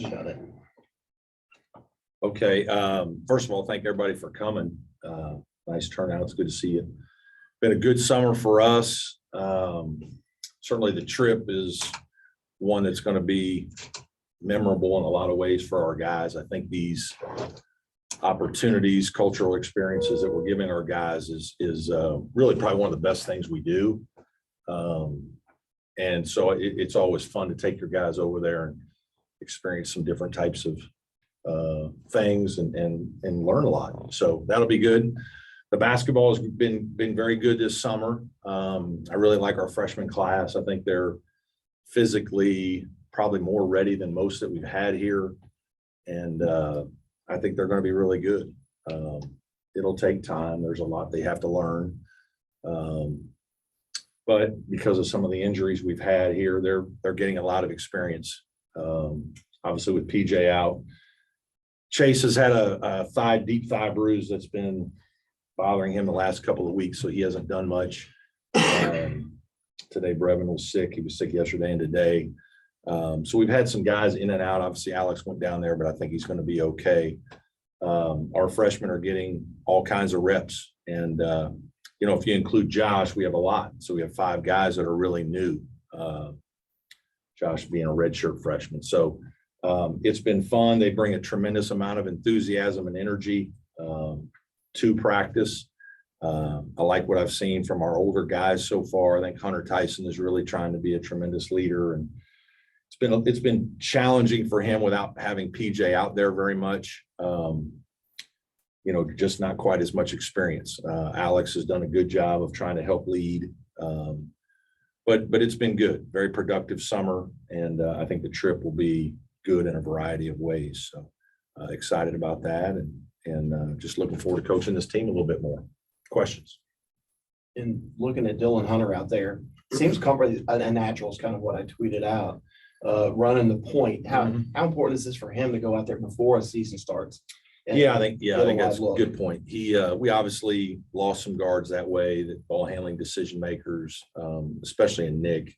Shut it. Okay. First of all, thank everybody for coming. Nice turnout. It's good to see you. Been a good summer for us. Certainly the trip is one that's going to be memorable in a lot of ways for our guys. I think these opportunities, cultural experiences that we're giving our guys is really probably one of the best things we do. And so it's always fun to take your guys over there and experience some different types of things and learn a lot. So that'll be good. The basketball has been very good this summer. I really like our freshman class. I think they're physically probably more ready than most that we've had here. And I think they're going to be really good. It'll take time. There's a lot they have to learn. But because of some of the injuries we've had here, they're getting a lot of experience. Obviously with PJ out, Chase has had a deep thigh bruise that's been bothering him the last couple of weeks, so he hasn't done much. Today, Brevin was sick. He was sick yesterday and today. So we've had some guys in and out. Obviously, Alex went down there, but I think he's going to be okay. Our freshmen are getting all kinds of reps. And, if you include Josh, we have a lot. So we have 5 guys that are really new. Josh being a redshirt freshman. So it's been fun. They bring a tremendous amount of enthusiasm and energy to practice. I like what I've seen from our older guys so far. I think Hunter Tyson is really trying to be a tremendous leader, and it's been challenging for him without having PJ out there very much. Just not quite as much experience. Alex has done a good job of trying to help lead, but it's been good. Very productive summer, and I think the trip will be good in a variety of ways. So excited about that, and just looking forward to coaching this team a little bit more. Questions? And looking at Dillon Hunter out there, seems comfortable. A natural is kind of what I tweeted out. Running the point. How important is this for him to go out there before a season starts? I think that's a good point. We obviously lost some guards that way, that ball handling decision makers, especially in Nick.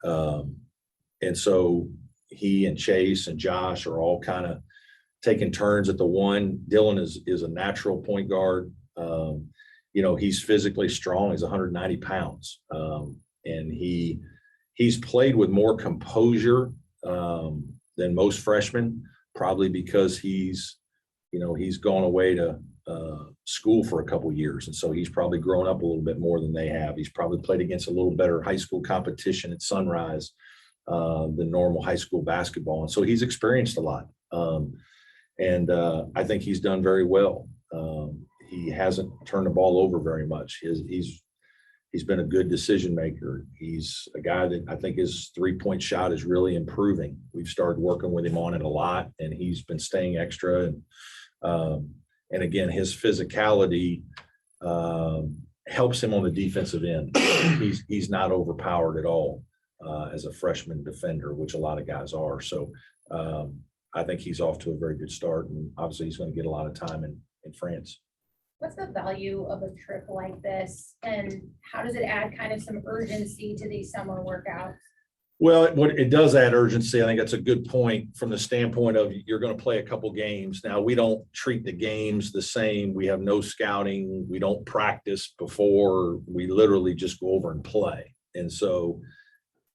And so he and Chase and Josh are all kind of taking turns at the one. Dillon is a natural point guard. He's physically strong. He's 190 pounds. And he's played with more composure than most freshmen, probably because he's gone away to school for a couple of years. And so he's probably grown up a little bit more than they have. He's probably played against a little better high school competition at Sunrise than normal high school basketball. And so he's experienced a lot. And I think he's done very well. He hasn't turned the ball over very much. He's been a good decision maker. He's a guy that I think his 3-point shot is really improving. We've started working with him on it a lot, and he's been staying extra. And again, his physicality helps him on the defensive end. He's not overpowered at all as a freshman defender, which a lot of guys are. So I think he's off to a very good start, and obviously he's going to get a lot of time in France. What's the value of a trip like this, and how does it add kind of some urgency to these summer workouts? Well, it does add urgency. I think that's a good point from the standpoint of you're going to play a couple games. Now, we don't treat the games the same. We have no scouting. We don't practice before. We literally just go over and play. And so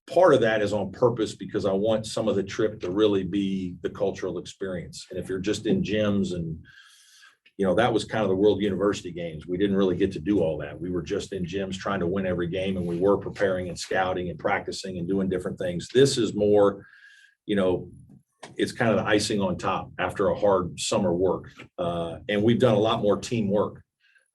part of that is on purpose because I want some of the trip to really be the cultural experience. And if you're just in gyms and that was kind of the World University Games. We didn't really get to do all that. We were just in gyms trying to win every game, and we were preparing and scouting and practicing and doing different things. This is more, it's kind of the icing on top after a hard summer work. And we've done a lot more teamwork.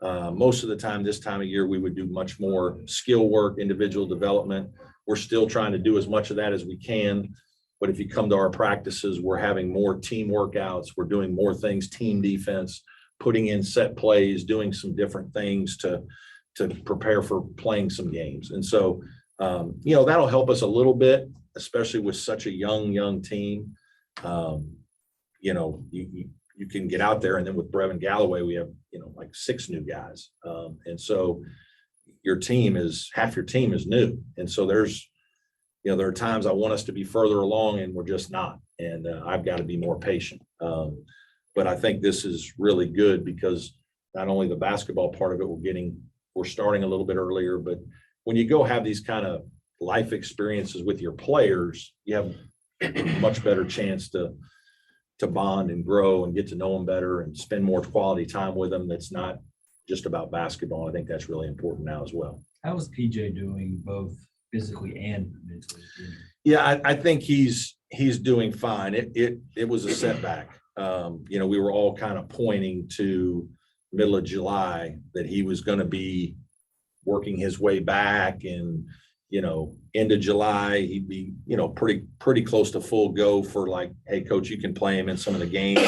Most of the time, this time of year, we would do much more skill work, individual development. We're still trying to do as much of that as we can. But if you come to our practices, we're having more team workouts. We're doing more things, team defense, putting in set plays, doing some different things to prepare for playing some games. And so, that'll help us a little bit, especially with such a young team. You can get out there, and then with Brevin Galloway, we have, like 6 new guys. And so half your team is new. And so there's there are times I want us to be further along and we're just not. And I've got to be more patient. But I think this is really good because not only the basketball part of it, we're starting a little bit earlier, but when you go have these kind of life experiences with your players, you have a much better chance to bond and grow and get to know them better and spend more quality time with them. That's not just about basketball. I think that's really important now as well. How is PJ doing both physically and mentally? Yeah, I think he's doing fine. It was a setback. We were all kind of pointing to middle of July that he was going to be working his way back, and end of July he'd be pretty close to full go for like, hey coach, you can play him in some of the games,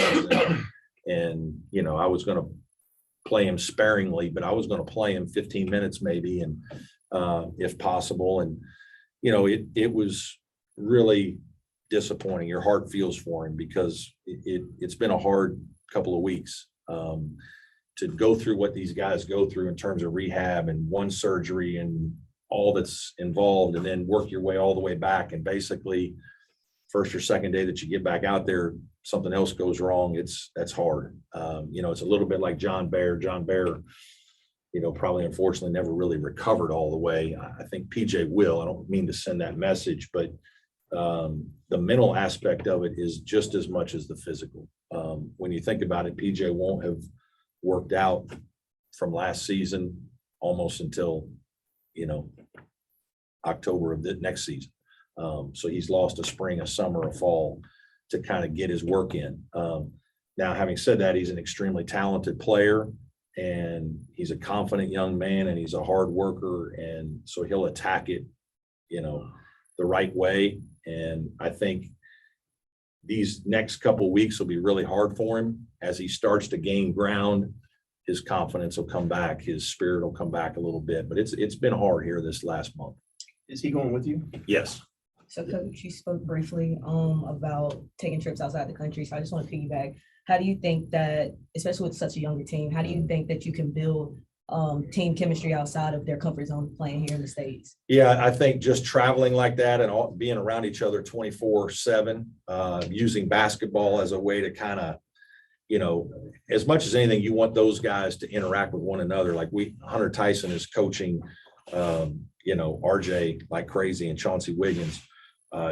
and I was going to play him sparingly, but I was going to play him 15 minutes maybe, and if possible. And it was really disappointing. Your heart feels for him because it's been a hard couple of weeks to go through what these guys go through in terms of rehab and one surgery and all that's involved, and then work your way all the way back. And basically first or second day that you get back out there, something else goes wrong. That's hard. It's a little bit like John Bear, probably unfortunately never really recovered all the way. I think PJ will. I don't mean to send that message, but the mental aspect of it is just as much as the physical. When you think about it, PJ won't have worked out from last season almost until, October of the next season. So he's lost a spring, a summer, a fall to kind of get his work in. Now, having said that, he's an extremely talented player and he's a confident young man and he's a hard worker. And so he'll attack it, the right way. And I think these next couple of weeks will be really hard for him as he starts to gain ground. His confidence will come back. His spirit will come back a little bit, but it's been hard here this last month. Is he going with you? Yes. So Coach, you spoke briefly about taking trips outside the country. So I just want to piggyback. How do you think that, especially with such a younger team, how do you think that you can build team chemistry outside of their comfort zone playing here in the States? Yeah, I think just traveling like that and being around each other 24/7, using basketball as a way to kind of, as much as anything, you want those guys to interact with one another. Like Hunter Tyson is coaching, RJ like crazy, and Chauncey Wiggins.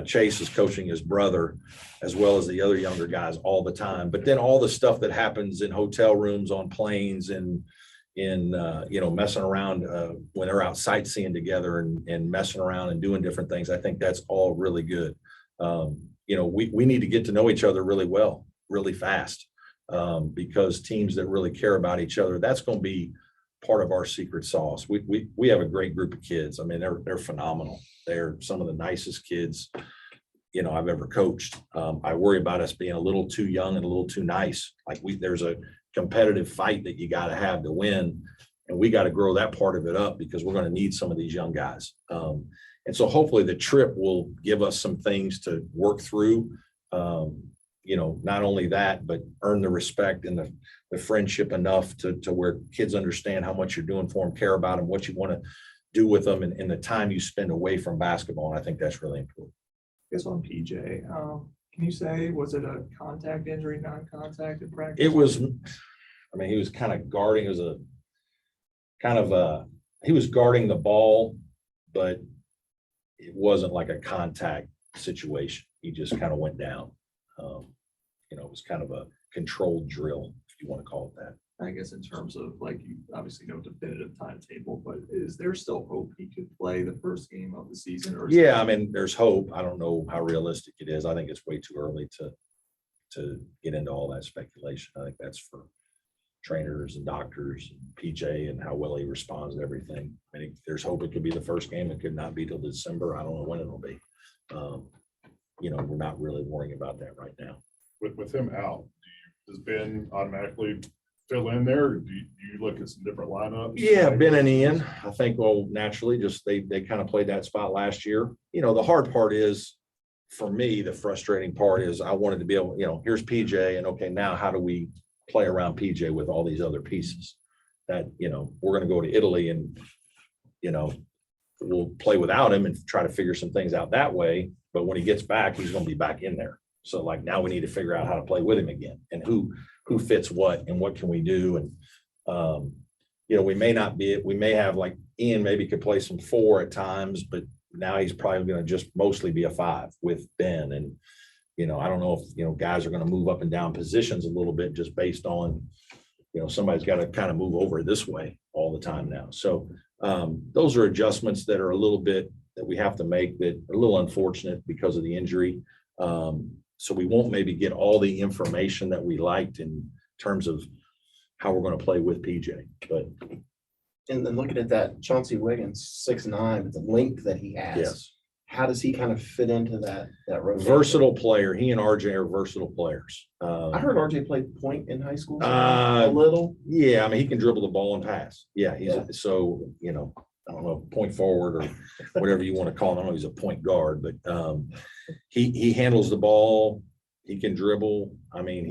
Chase is coaching his brother as well as the other younger guys all the time. But then all the stuff that happens in hotel rooms, on planes, and in messing around when they're out sightseeing together and messing around and doing different things. I think that's all really good. We need to get to know each other really well, really fast, because teams that really care about each other, that's going to be part of our secret sauce. We have a great group of kids. I mean, they're phenomenal. They're some of the nicest kids, I've ever coached. I worry about us being a little too young and a little too nice. Like there's a competitive fight that you got to have to win, and we got to grow that part of it up because we're going to need some of these young guys. And so hopefully the trip will give us some things to work through. Not only that, but earn the respect and the friendship enough to where kids understand how much you're doing for them, care about them, what you want to do with them, and the time you spend away from basketball. And I think that's really important. I guess on PJ, can you say, was it a contact injury, non-contact in practice? It was, he was kind of guarding, he was guarding the ball, but it wasn't like a contact situation. He just kind of went down. It was kind of a controlled drill, if you want to call it that. I guess in terms of, like, you obviously know definitive timetable, but is there still hope he could play the first game of the season? Or There's hope. I don't know how realistic it is. I think it's way too early to get into all that speculation. I think that's for trainers and doctors and PJ and how well he responds to everything. I think there's hope it could be the first game. It could not be till December. I don't know when it'll be. We're not really worrying about that right now. With him out, does Ben automatically fill in there? Or do you look at some different lineups? Yeah, Ben and Ian, I think, naturally, just they kind of played that spot last year. The hard part is, for me, the frustrating part is I wanted to be able, here's PJ, and okay, now how do we play around PJ with all these other pieces that, we're going to go to Italy and, we'll play without him and try to figure some things out that way. But when he gets back, he's going to be back in there. So like now we need to figure out how to play with him again and who fits what and what can we do. And, we may have like Ian maybe could play some 4 at times, but now he's probably going to just mostly be a 5 with Ben. And, I don't know if, guys are going to move up and down positions a little bit just based on, somebody's got to kind of move over this way all the time now. So those are adjustments that are a little bit that we have to make that are a little unfortunate because of the injury. So we won't maybe get all the information that we liked in terms of how we're going to play with PJ. But And then looking at that Chauncey Wiggins, 6'9", the length that he has. yes, How does he kind of fit into that rotation? versatile player. He and RJ are versatile players. I heard RJ played point in high school. Uh, A little. Yeah, I mean, he can dribble the ball and pass. Yeah, Yeah. So, I don't know, point forward or whatever you want to call him. I don't know, he's a point guard, but he handles the ball. He can dribble. I mean,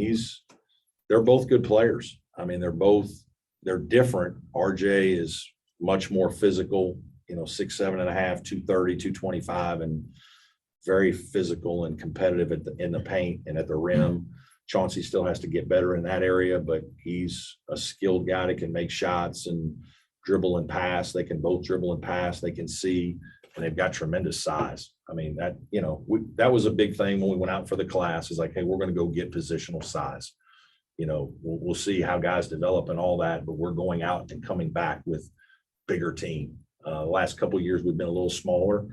they're both good players. I mean, they're different. RJ is much more physical, 6'7.5", 230, 225, and very physical and competitive in the paint and at the rim. Chauncey still has to get better in that area, but he's a skilled guy that can make shots and dribble and pass. They can both dribble and pass. They can see, and they've got tremendous size. I mean, that was a big thing when we went out for the class, is like, hey, we're going to go get positional size. We'll see how guys develop and all that, but we're going out and coming back with bigger team. The last couple of years, we've been a little smaller.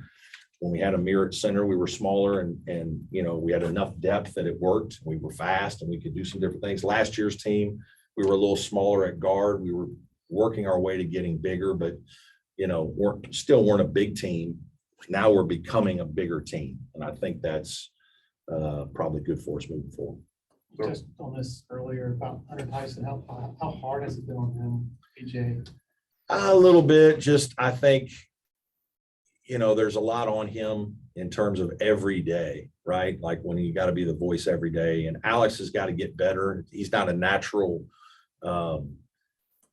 When we had a mirror at center, we were smaller and we had enough depth that it worked. We were fast and we could do some different things. Last year's team, we were a little smaller at guard. We were working our way to getting bigger, but weren't a big team. Now we're becoming a bigger team. And I think that's probably good for us moving forward. Just on this earlier about Hunter Tyson, how hard has it been on him, PJ? A little bit, just I think, there's a lot on him in terms of every day, right? Like when you got to be the voice every day, and Alex has got to get better. He's not a natural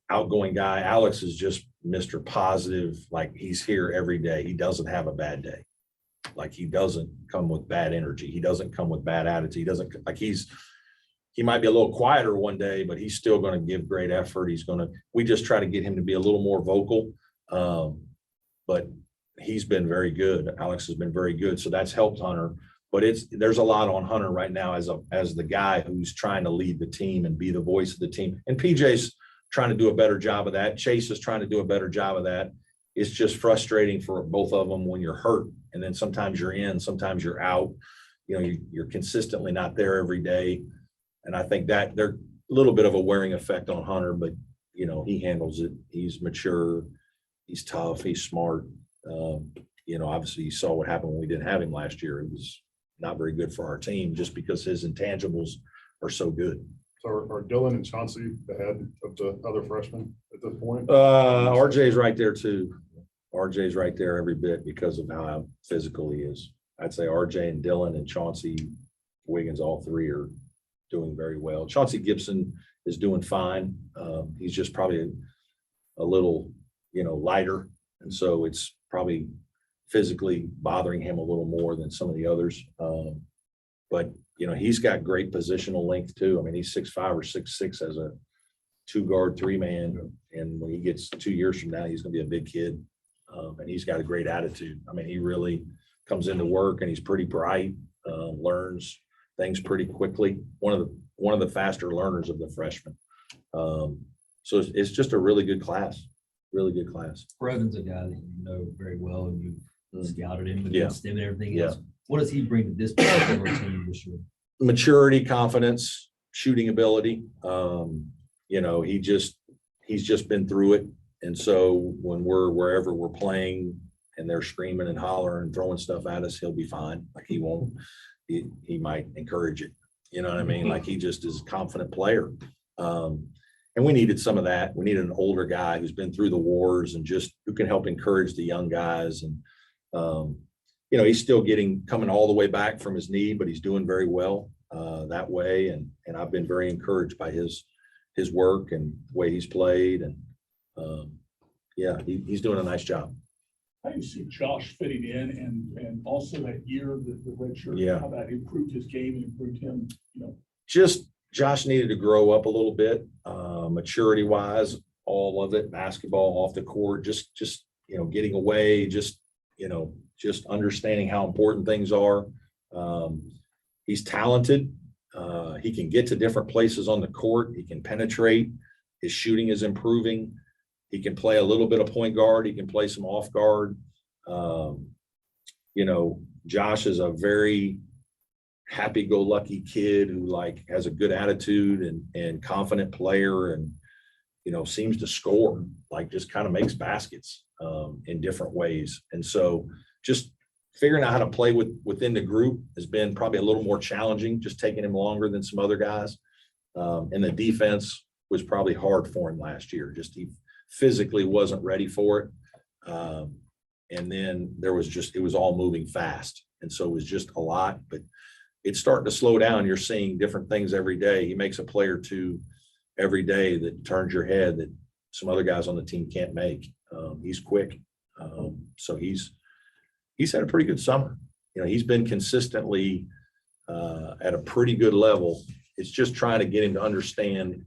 outgoing guy. Alex is just Mr. Positive. Like he's here every day. He doesn't have a bad day. Like he doesn't come with bad energy. He doesn't come with bad attitude. He doesn't he might be a little quieter one day, but he's still going to give great effort. We just try to get him to be a little more vocal. But he's been very good. Alex has been very good. So that's helped Hunter, but there's a lot on Hunter right now as the guy who's trying to lead the team and be the voice of the team. And PJ's trying to do a better job of that. Chase is trying to do a better job of that. It's just frustrating for both of them when you're hurt. And then sometimes you're in, sometimes you're out, you're consistently not there every day. And I think that they're a little bit of a wearing effect on Hunter, but he handles it. He's mature, he's tough, he's smart. Obviously you saw what happened when we didn't have him last year. It was not very good for our team just because his intangibles are so good. So are Dillon and Chauncey ahead of the other freshmen at this point? RJ's right there too. RJ's right there every bit because of how physical he is. I'd say RJ and Dillon and Chauncey Wiggins, all three are doing very well. Chauncey Gibson is doing fine. He's just probably a little, lighter. And so it's probably physically bothering him a little more than some of the others. But he's got great positional length too. I mean, he's 6'5" or 6'6" as a 2-guard, 3-man. And when he gets 2 years from now, he's going to be a big kid. And he's got a great attitude. I mean, he really comes into work and he's pretty bright, learns things pretty quickly. One of the faster learners of the freshmen. So it's just a really good class. Really good class. Brevin's a guy that you know very well and you've scouted him Yeah. against him and everything Yeah. else. What does he bring to this particular team this year? Maturity, confidence, shooting ability. He's just been through it. And so when we're wherever we're playing and they're screaming and hollering and throwing stuff at us, he'll be fine. Like he won't, he might encourage it. You know what I mean? Like he just is a confident player. And we needed some of that. We needed an older guy who's been through the wars and just who can help encourage the young guys. And, he's still coming all the way back from his knee, but he's doing very well that way. And I've been very encouraged by his work and the way he's played. And he's doing a nice job. How do you see Josh fitting in and also that year, the redshirt? Yeah. How that improved his game and improved him, Just Josh needed to grow up a little bit, maturity wise, all of it, basketball, off the court, just, getting away, just understanding how important things are. He's talented. He can get to different places on the court. He can penetrate. His shooting is improving. He can play a little bit of point guard. He can play some off guard. Josh is a very happy-go-lucky kid who has a good attitude and confident player and, seems to score, just kind of makes baskets in different ways. And so just figuring out how to play within the group has been probably a little more challenging, just taking him longer than some other guys. And the defense was probably hard for him last year. Just he physically wasn't ready for it. And then it was all moving fast. And so it was just a lot, but it's starting to slow down. You're seeing different things every day. He makes a play or two every day that turns your head that some other guys on the team can't make. He's quick. So he's had a pretty good summer. He's been consistently at a pretty good level. It's just trying to get him to understand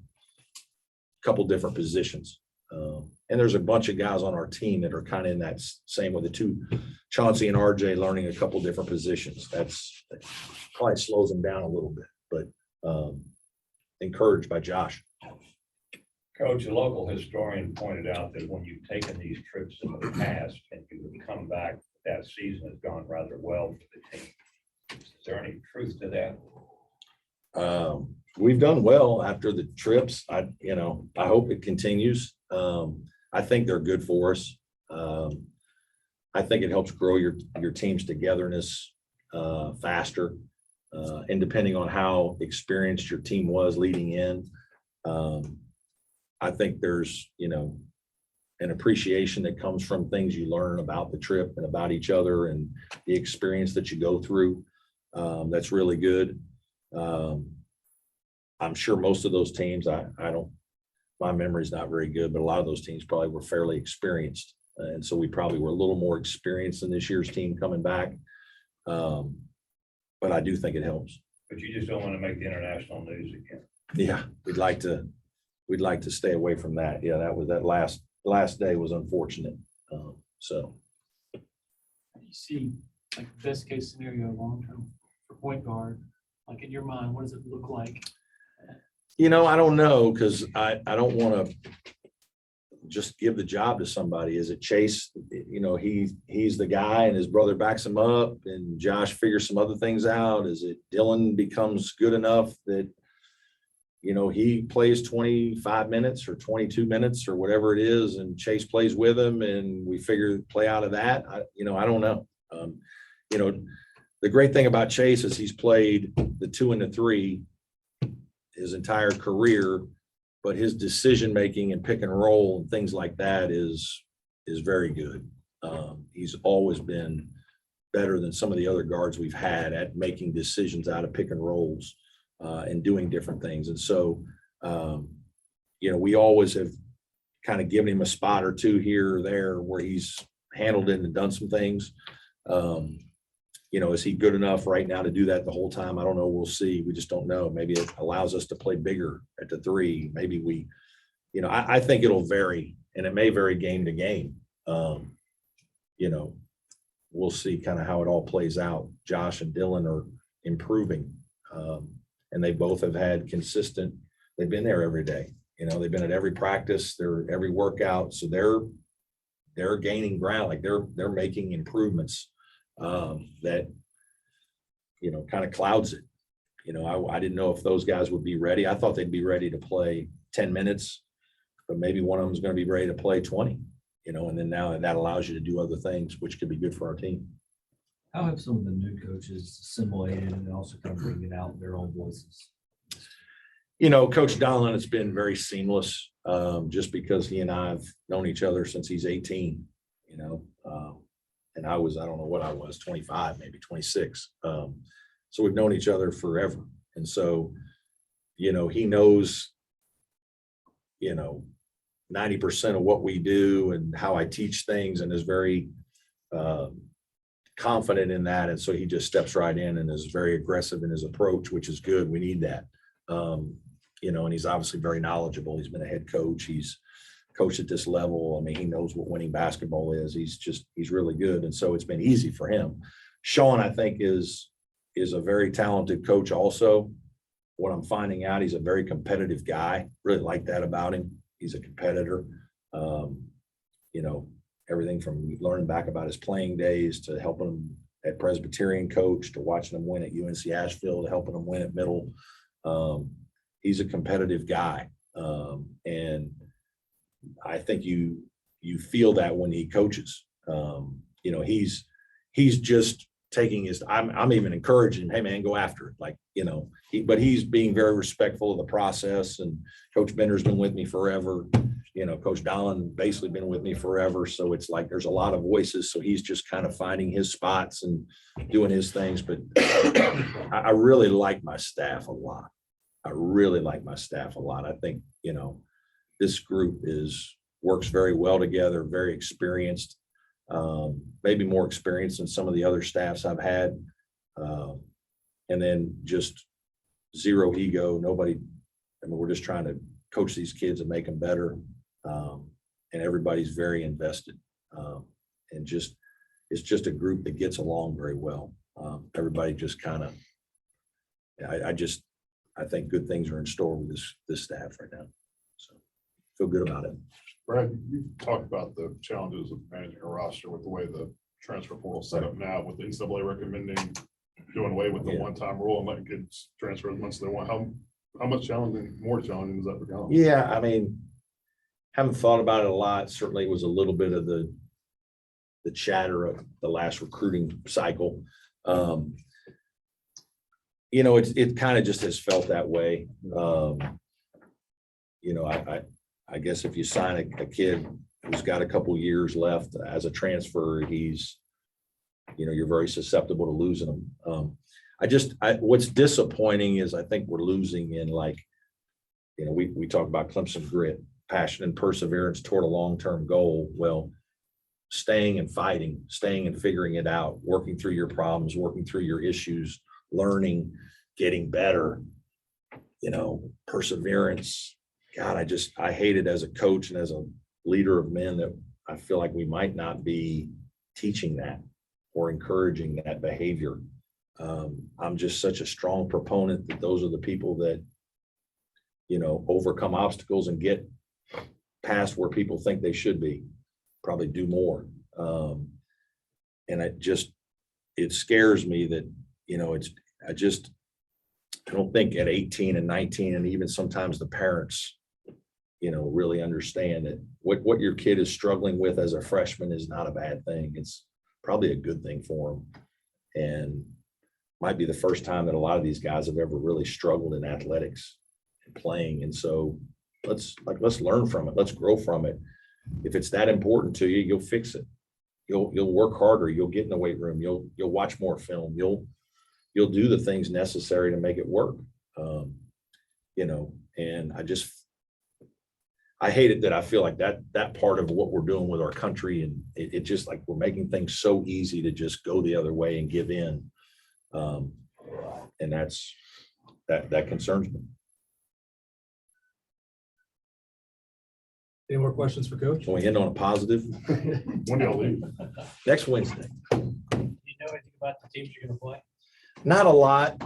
a couple different positions. And there's a bunch of guys on our team that are kind of in that same with the two, Chauncey and RJ, learning a couple different positions. That probably slows them down a little bit, but encouraged by Josh. Coach, a local historian pointed out that when you've taken these trips in the past and you would come back, that season has gone rather well for the team. Is there any truth to that? We've done well after the trips. I hope it continues. I think they're good for us. I think it helps grow your team's togetherness faster. And depending on how experienced your team was leading in, I think there's, an appreciation that comes from things you learn about the trip and about each other and the experience that you go through. That's really good. I'm sure most of those teams, my memory's not very good, but a lot of those teams probably were fairly experienced. And so we probably were a little more experienced than this year's team coming back. But I do think it helps. But you just don't want to make the international news again. Yeah, we'd like to stay away from that. Yeah, that last day was unfortunate. So. You see, like best case scenario long term for point guard, like in your mind, what does it look like? I don't know, because I don't want to just give the job to somebody. Is it Chase? He's the guy and his brother backs him up and Josh figures some other things out. Is it Dillon becomes good enough that, he plays 25 minutes or 22 minutes or whatever it is and Chase plays with him and we figure play out of that? I don't know. The great thing about Chase is he's played the 2 and the 3 his entire career, but his decision-making and pick and roll and things like that is very good. He's always been better than some of the other guards we've had at making decisions out of pick and rolls and doing different things. And so, we always have kind of given him a spot or two here or there where he's handled it and done some things. Is he good enough right now to do that the whole time? I don't know. We'll see. We just don't know. Maybe it allows us to play bigger at the 3. Maybe I think it'll vary and it may vary game to game. We'll see kind of how it all plays out. Josh and Dillon are improving. And they both have had consistent, they've been there every day. They've been at every practice, they're every workout. So they're gaining ground, like they're making improvements that, kind of clouds it. I didn't know if those guys would be ready. I thought they'd be ready to play 10 minutes, but maybe one of them is going to be ready to play 20, and then now that allows you to do other things, which could be good for our team. How have some of the new coaches assimilated and also kind of bringing out their own voices? Coach Dillon, it's been very seamless just because he and I have known each other since he's 18, and I don't know what I was, 25, maybe 26. So we've known each other forever. And so, he knows, 90% of what we do and how I teach things and is very confident in that. And so he just steps right in and is very aggressive in his approach, which is good. We need that. You know, and he's obviously very knowledgeable. He's been a head coach. He's coached at this level. I mean, he knows what winning basketball is. He's really good. And so it's been easy for him. Sean, I think, is a very talented coach also. What I'm finding out, he's a very competitive guy. Really like that about him. He's a competitor. You know, everything from learning back about his playing days to helping him at Presbyterian coach to watching him win at UNC Asheville to helping him win at Middle. He's a competitive guy. And I think you feel that when he coaches. You know, he's just taking his, I'm even encouraging him, hey man, go after it. Like, you know, but he's being very respectful of the process. And Coach Bender's been with me forever. You know, Coach Dillon basically been with me forever. So it's like there's a lot of voices. So he's just kind of finding his spots and doing his things. But I really like my staff a lot. I really like my staff a lot. I think, you know, this group works very well together, very experienced, maybe more experienced than some of the other staffs I've had. And then just zero ego, nobody, I mean, we're just trying to coach these kids and make them better. And everybody's very invested. And it's just a group that gets along very well. Everybody just kind of, I think good things are in store with this staff right now. So feel good about it. Brad, you talked about the challenges of managing a roster with the way the transfer portal set up now, with the NCAA recommending doing away with the one-time rule and letting kids transfer as much as they want. How much more challenging is that become? Yeah, I mean, haven't thought about it a lot. Certainly it was a little bit of the chatter of the last recruiting cycle. You know, it kind of just has felt that way. You know, I guess if you sign a kid who's got a couple years left as a transfer, you know, you're very susceptible to losing them. What's disappointing is I think we're losing in, like, you know, we talk about Clemson grit, passion and perseverance toward a long-term goal. Well, staying and fighting, staying and figuring it out, working through your problems, working through your issues, learning, getting better, you know, perseverance. God, I hate it as a coach and as a leader of men that I feel like we might not be teaching that or encouraging that behavior. I'm just such a strong proponent that those are the people that, you know, overcome obstacles and get past where people think they should be, probably do more. And it scares me that, you know, I don't think at 18 and 19, and even sometimes the parents, you know, really understand that what your kid is struggling with as a freshman is not a bad thing. It's probably a good thing for them. And might be the first time that a lot of these guys have ever really struggled in athletics and playing. And so let's learn from it. Let's grow from it. If it's that important to you, you'll fix it. You'll work harder. You'll get in the weight room. You'll watch more film. You'll do the things necessary to make it work. You know, and I hate it that I feel like that part of what we're doing with our country, and it just like we're making things so easy to just go the other way and give in. And that concerns me. Any more questions for Coach? Can we end on a positive? When do y'all leave? Next Wednesday. Do you know anything about the teams you're gonna play? Not a lot.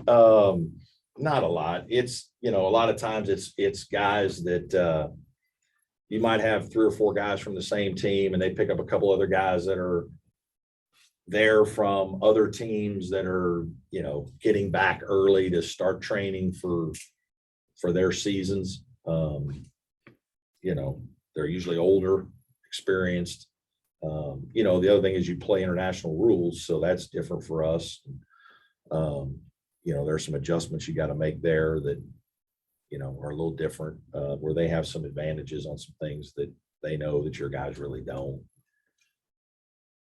Not a lot. It's, you know, a lot of times it's guys that you might have 3 or 4 guys from the same team, and they pick up a couple other guys that are there from other teams that are, you know, getting back early to start training for their seasons. You know, they're usually older, experienced. You know, the other thing is you play international rules, so that's different for us. You know, there's some adjustments you got to make there that, you know, are a little different, where they have some advantages on some things that they know that your guys really don't.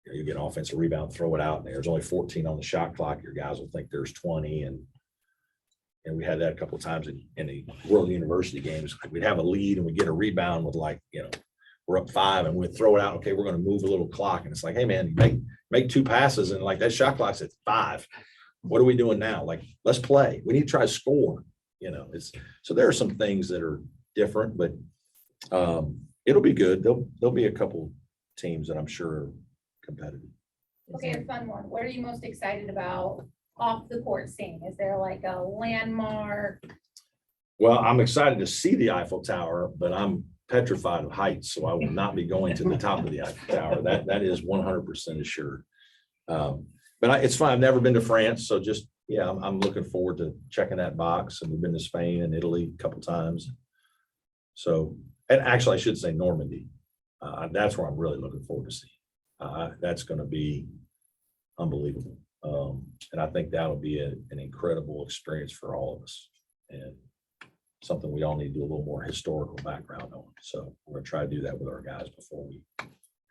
You know, you get an offensive rebound, throw it out, and there's only 14 on the shot clock. Your guys will think there's 20, and we had that a couple of times in the World University games. We'd have a lead and we get a rebound with, like, you know, we're up 5 and we'd throw it out. Okay, we're going to move a little clock, and it's like, hey man, you make 2 passes and like that shot clock's at 5. What are we doing now? Like, let's play. We need to try to score, so there are some things that are different, but it'll be good. There'll be a couple teams that I'm sure are competitive. Okay, a fun one. What are you most excited about off the court scene? Is there like a landmark? Well, I'm excited to see the Eiffel Tower, but I'm petrified of heights, so I will not be going to the top of the Eiffel Tower. That is 100% assured. But it's fun. I've never been to France, so just, I'm looking forward to checking that box. And we've been to Spain and Italy a couple times. So, and actually I should say Normandy. That's where I'm really looking forward to seeing. That's going to be unbelievable. And I think that'll be an incredible experience for all of us, and something we all need to do a little more historical background on. So we're going to try to do that with our guys before we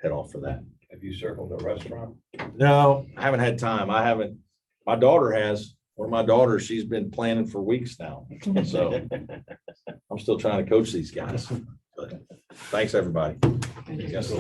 head off for that. Have you circled the restaurant? No, I haven't had time. I haven't. My daughter has. One of my daughters, she's been planning for weeks now. So I'm still trying to coach these guys. But thanks, everybody. Yes.